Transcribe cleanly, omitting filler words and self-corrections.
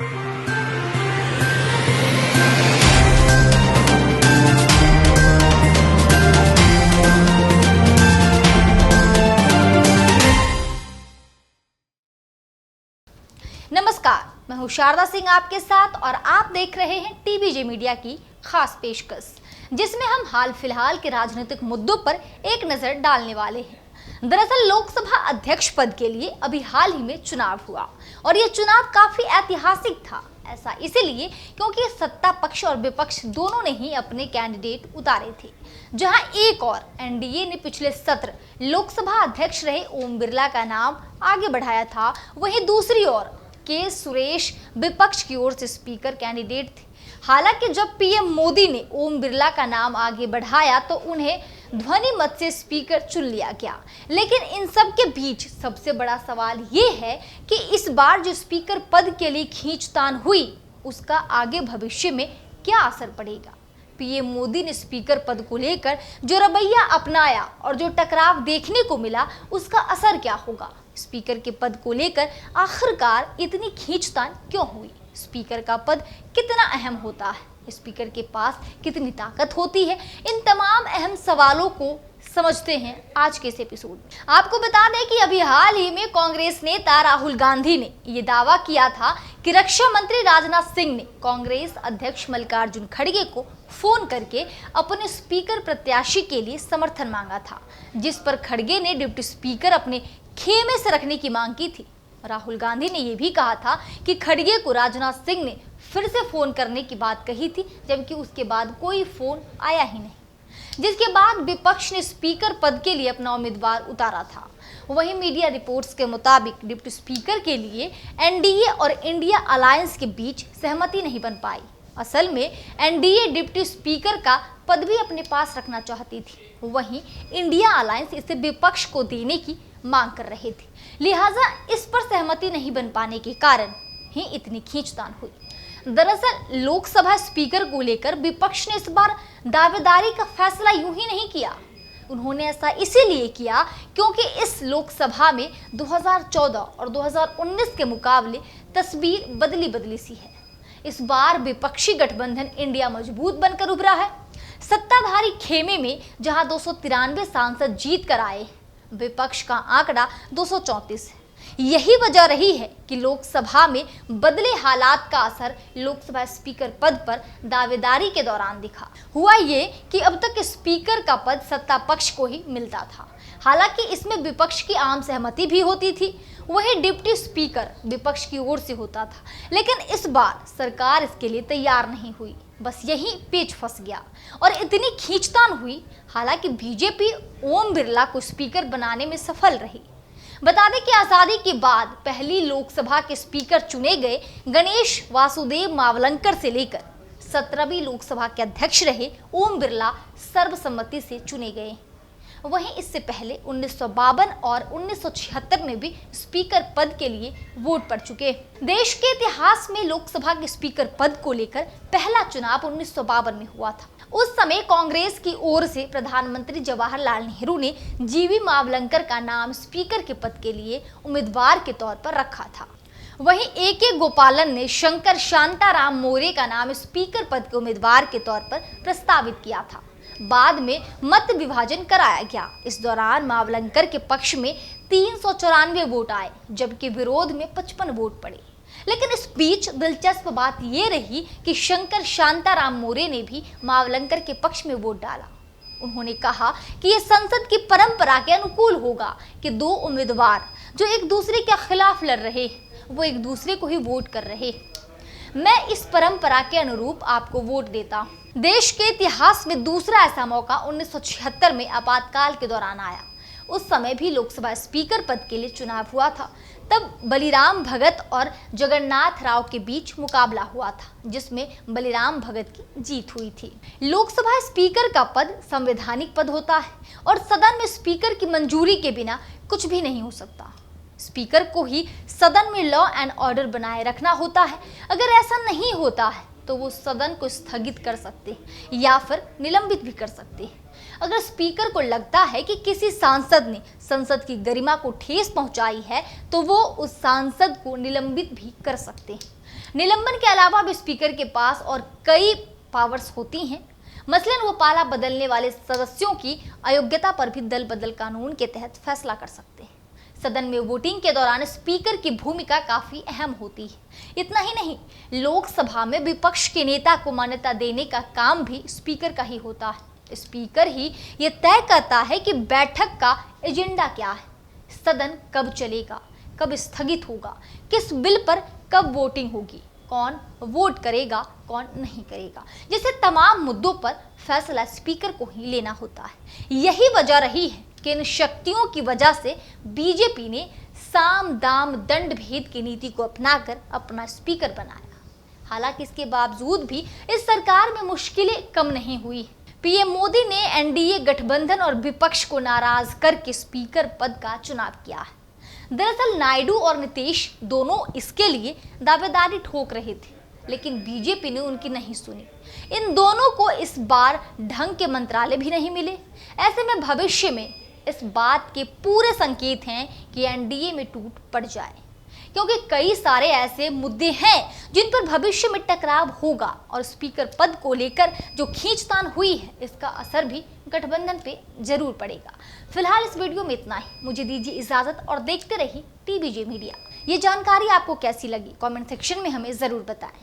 नमस्कार, मैं हूं शारदा सिंह आपके साथ और आप देख रहे हैं टीवीजे मीडिया की खास पेशकश, जिसमें हम हाल फिलहाल के राजनीतिक मुद्दों पर एक नजर डालने वाले हैं। दरअसल लोकसभा अध्यक्ष पद के लिए अभी हाल ही में चुनाव हुआ और यह चुनाव काफी ऐतिहासिक था। ऐसा इसीलिए क्योंकि सत्ता पक्ष और विपक्ष दोनों ने ही अपने कैंडिडेट उतारे थे। जहां एक और एनडीए ने पिछले सत्र लोकसभा अध्यक्ष रहे ओम बिरला का नाम आगे बढ़ाया था, वहीं दूसरी ओर के सुरेश विपक्ष की ओर से स्पीकर कैंडिडेट थे। हालांकि जब पीएम मोदी ने ओम बिरला का नाम आगे बढ़ाया तो उन्हें ध्वनि मत से स्पीकर चुन लिया गया। लेकिन इन सब के बीच सबसे बड़ा सवाल ये है कि इस बार जो स्पीकर पद के लिए खींचतान हुई, उसका आगे भविष्य में क्या असर पड़ेगा। पीएम मोदी ने स्पीकर पद को लेकर जो रवैया अपनाया और जो टकराव देखने को मिला, उसका असर क्या होगा। स्पीकर के पद को लेकर आखिरकार इतनी खींचतान क्यों हुई। स्पीकर का पद कितना अहम होता है, स्पीकर के पास कितनी ताकत होती है, इन तमाम अहम सवालों को समझते हैं आज के इस एपिसोड में। आपको बता दें कि अभी हाल ही में कांग्रेस नेता राहुल गांधी ने यह दावा किया था कि रक्षा मंत्री राजनाथ सिंह ने कांग्रेस अध्यक्ष मल्लिकार्जुन खड़गे को फोन करके अपने स्पीकर प्रत्याशी के लिए समर्थन मांगा था, जिस पर खड़गे ने डिप्टी स्पीकर अपने खेमे से रखने की मांग की थी। राहुल गांधी ने यह भी कहा था कि खड़गे को राजनाथ सिंह ने फिर से फोन करने की बात कही थी, जबकि उसके बाद कोई फोन आया ही नहीं, जिसके बाद विपक्ष ने स्पीकर पद के लिए अपना उम्मीदवार उतारा था। वहीं मीडिया रिपोर्ट्स के मुताबिक डिप्टी स्पीकर के लिए एनडीए और इंडिया अलायंस के बीच सहमति नहीं बन पाई। असल में एनडीए डिप्टी स्पीकर का पद भी अपने पास रखना चाहती थी, वहीं इंडिया अलायंस इसे विपक्ष को देने की मांग कर रहे थे। लिहाजा इस पर सहमति नहीं बन पाने के कारण ही इतनी खींचतान हुई। दरअसल लोकसभा स्पीकर को लेकर विपक्ष ने इस बार दावेदारी का फैसला यूं ही नहीं किया। उन्होंने ऐसा इसीलिए किया क्योंकि इस लोकसभा में 2014 और 2019 के मुकाबले तस्वीर बदली सी है। इस बार विपक्षी गठबंधन इंडिया मजबूत बनकर उभरा है। सत्ताधारी खेमे में जहां 293 सांसद जीत कर आए, विपक्ष का आंकड़ा 234 है। यही वजह रही है कि लोकसभा में बदले हालात का असर लोकसभा स्पीकर पद पर दावेदारी के दौरान दिखा। हुआ ये कि अब तक स्पीकर का पद सत्ता पक्ष को ही मिलता था, हालांकि इसमें विपक्ष की आम सहमति भी होती थी। वही डिप्टी स्पीकर विपक्ष की ओर से होता था, लेकिन इस बार सरकार इसके लिए तैयार नहीं हुई। बस यही पेच फंस गया और इतनी खींचतान हुई। हालांकि बीजेपी ओम बिरला को स्पीकर बनाने में सफल रही। बता दें कि आजादी के बाद पहली लोकसभा के स्पीकर चुने गए गणेश वासुदेव मावलंकर से लेकर 17वीं लोकसभा के अध्यक्ष रहे ओम बिरला सर्वसम्मति से चुने गए। वहीं इससे पहले 1952 और 1976 में भी स्पीकर पद के लिए वोट पड़ चुके। देश के इतिहास में लोकसभा के स्पीकर पद को लेकर पहला चुनाव 1952 में हुआ था। उस समय कांग्रेस की ओर से प्रधानमंत्री जवाहरलाल नेहरू ने जीवी मावलंकर का नाम स्पीकर के पद के लिए उम्मीदवार के तौर पर रखा था। वहीं ए.के. गोपालन ने शंकर शांताराम मोरे का नाम स्पीकर पद के उम्मीदवार के तौर पर प्रस्तावित किया था। बाद में मत विभाजन कराया गया। इस दौरान मावलंकर के पक्ष में 394 वोट आए, जबकि विरोध में 55 वोट पड़े। लेकिन इस बीच दिलचस्प बात यह रही कि शंकर शांताराम मोरे ने भी मावलंकर के पक्ष में वोट डाला। उन्होंने कहा कि यह संसद की परंपरा के अनुकूल होगा कि दो उम्मीदवार जो एक दूसरे के खिलाफ लड़ रहे वो एक दूसरे को ही वोट कर रहे। मैं इस परंपरा के अनुरूप आपको वोट देता हूँ। देश के इतिहास में दूसरा ऐसा मौका 1976 में आपातकाल के दौरान आया। उस समय भी लोकसभा स्पीकर पद के लिए चुनाव हुआ था। तब बलिराम भगत और जगन्नाथ राव के बीच मुकाबला हुआ था, जिसमें बलिराम भगत की जीत हुई थी। लोकसभा स्पीकर का पद संवैधानिक पद होता है और सदन में स्पीकर की मंजूरी के बिना कुछ भी नहीं हो सकता। स्पीकर को ही सदन में लॉ एंड ऑर्डर बनाए रखना होता है। अगर ऐसा नहीं होता है तो वो सदन को स्थगित कर सकते हैं या फिर निलंबित भी कर सकते हैं। अगर स्पीकर को लगता है कि किसी सांसद ने संसद की गरिमा को ठेस पहुंचाई है तो वो उस सांसद को निलंबित भी कर सकते हैं। निलंबन के अलावा भी स्पीकर के पास और कई पावर्स होती हैं। मसलन वो पाला बदलने वाले सदस्यों की अयोग्यता पर भी दल बदल कानून के तहत फैसला कर सकते हैं। सदन में वोटिंग के दौरान स्पीकर की भूमिका काफी अहम होती है। इतना ही नहीं, लोकसभा में विपक्ष के नेता को मान्यता देने का काम भी स्पीकर का ही होता है। स्पीकर ही ये तय करता है कि बैठक का एजेंडा क्या है, सदन कब चलेगा, कब स्थगित होगा, किस बिल पर कब वोटिंग होगी, कौन वोट करेगा, कौन नहीं करेगा, जैसे तमाम मुद्दों पर फैसला स्पीकर को ही लेना होता है। यही वजह रही है कि इन शक्तियों की वजह से बीजेपी ने साम दाम दंड भेद की नीति को अपनाकर अपना स्पीकर बनाया। हालांकि इसके बावजूद भी इस सरकार में मुश्किलें कम नहीं हुई। पीएम मोदी ने एनडीए गठबंधन और विपक्ष को नाराज करके स्पीकर पद का चुनाव किया है। दरअसल नायडू और नीतीश दोनों इसके लिए दावेदारी ठोक रहे थे, लेकिन बीजेपी ने उनकी नहीं सुनी। इन दोनों को इस बार ढंग के मंत्रालय भी नहीं मिले। ऐसे में भविष्य में इस बात के पूरे संकेत हैं कि एनडीए में टूट पड़ जाए, क्योंकि कई सारे ऐसे मुद्दे हैं जिन पर भविष्य में टकराव होगा और स्पीकर पद को लेकर जो खींचतान हुई है, इसका असर भी गठबंधन पे जरूर पड़ेगा। फिलहाल इस वीडियो में इतना ही। मुझे दीजिए इजाजत और देखते रहिए टीबीजे मीडिया। ये जानकारी आपको कैसी लगी, कमेंट सेक्शन में हमें जरूर बताएं।